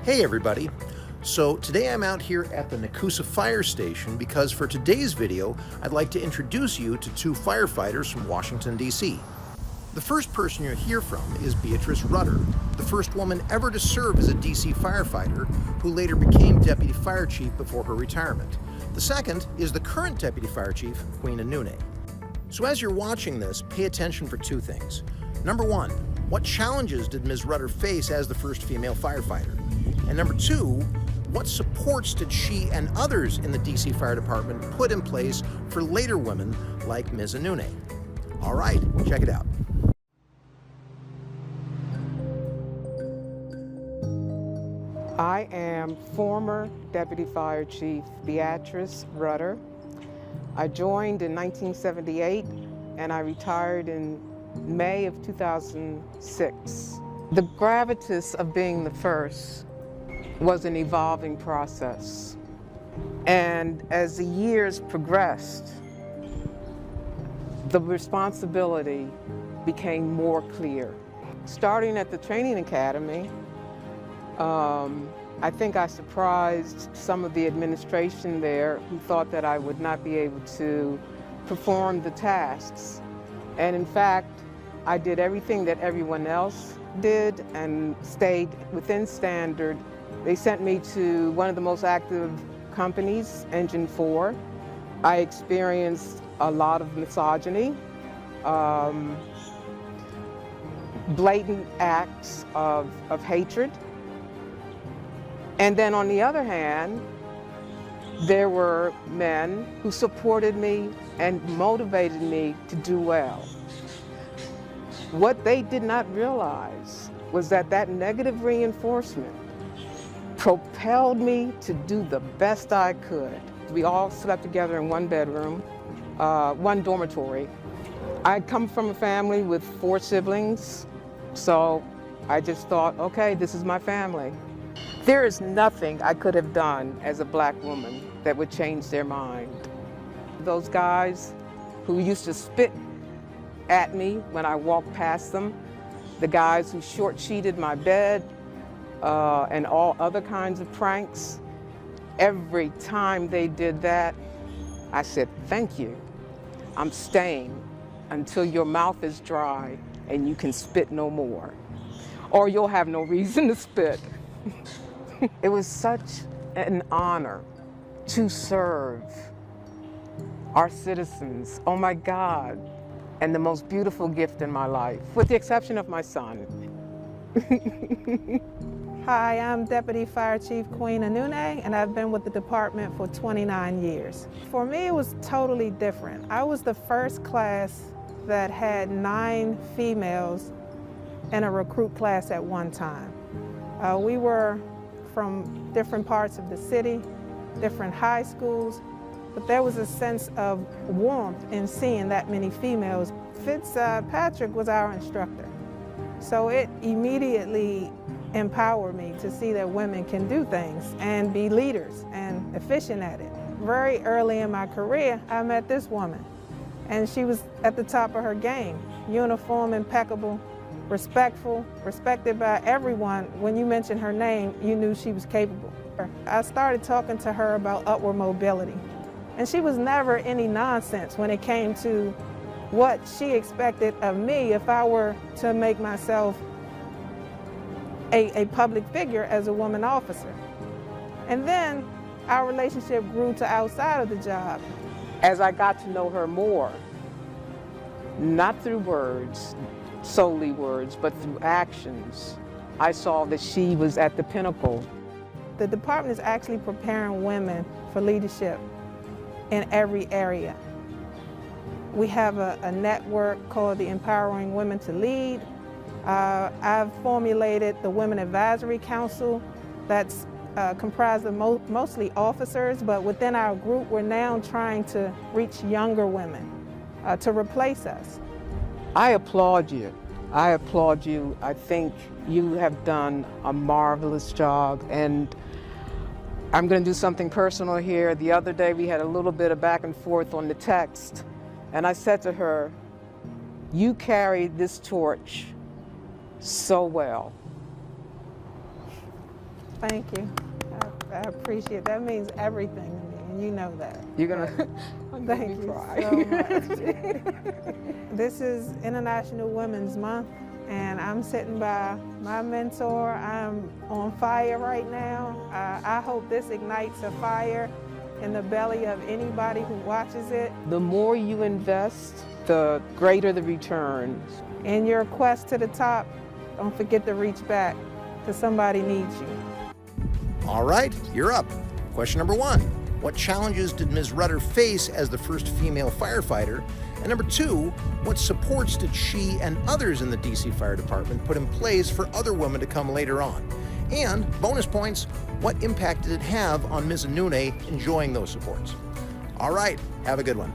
Hey everybody! So today I'm out here at the Nakusa Fire Station because for today's video I'd like to introduce you to two firefighters from Washington, D.C. The first person you'll hear from is Beatrice Rudder, the first woman ever to serve as a D.C. firefighter who later became Deputy Fire Chief before her retirement. The second is the current Deputy Fire Chief, Queen Anune. So as you're watching this, pay attention for two things. Number one, what challenges did Ms. Rudder face as the first female firefighter? And number two, what supports did she and others in the DC Fire Department put in place for later women like Ms. Anune? All right, check it out. I am former Deputy Fire Chief Beatrice Rudder. I joined in 1978 and I retired in May of 2006. The gravitas of being the first was an evolving process. And as the years progressed, the responsibility became more clear. Starting at the training academy, I think I surprised some of the administration there who thought that I would not be able to perform the tasks. And in fact, I did everything that everyone else did and stayed within standard. They sent me to one of the most active companies, Engine 4. I experienced a lot of misogyny, blatant acts of hatred. And then on the other hand, there were men who supported me and motivated me to do well. What they did not realize was that that negative reinforcement propelled me to do the best I could. We all slept together in one bedroom, one dormitory. I come from a family with 4 siblings, so I just thought, okay, this is my family. There is nothing I could have done as a black woman that would change their mind. Those guys who used to spit at me when I walked past them, the guys who short-sheeted my bed, and all other kinds of pranks, every time they did that, I said, thank you. I'm staying until your mouth is dry and you can spit no more, or you'll have no reason to spit. It was such an honor to serve our citizens. Oh my God. And the most beautiful gift in my life, with the exception of my son. Hi, I'm Deputy Fire Chief Queen Anune, and I've been with the department for 29 years. For me, it was totally different. I was the first class that had 9 females in a recruit class at one time. We were from different parts of the city, different high schools, but there was a sense of warmth in seeing that many females. Fitzpatrick was our instructor, so it immediately empowered me to see that women can do things and be leaders and efficient at it. Very early in my career, I met this woman, and she was at the top of her game. Uniform, impeccable, respectful, respected by everyone. When you mentioned her name, you knew she was capable. I started talking to her about upward mobility, and she was never any nonsense when it came to what she expected of me if I were to make myself a public figure as a woman officer. And then our relationship grew to outside of the job. As I got to know her more, not through words, solely words, but through actions, I saw that she was at the pinnacle. The department is actually preparing women for leadership in every area. We have a network called the Empowering Women to Lead. I've formulated the Women Advisory Council that's comprised of mostly officers, but within our group we're now trying to reach younger women to replace us. I applaud you. I applaud you. I think you have done a marvelous job, and I'm going to do something personal here. The other day we had a little bit of back and forth on the text, and I said to her, you carried this torch so well. Thank you. I appreciate it. That means everything to me, and you know that. You're gonna Thank you cry. so much. This is International Women's Month, and I'm sitting by my mentor. I'm on fire right now. I hope this ignites a fire in the belly of anybody who watches it. The more you invest, the greater the return. In your quest to the top, don't forget to reach back, because somebody needs you. All right, you're up. Question number 1. What challenges did Ms. Rudder face as the first female firefighter? And number 2, what supports did she and others in the DC Fire Department put in place for other women to come later on? And bonus points, what impact did it have on Ms. Anune enjoying those supports? All right, have a good one.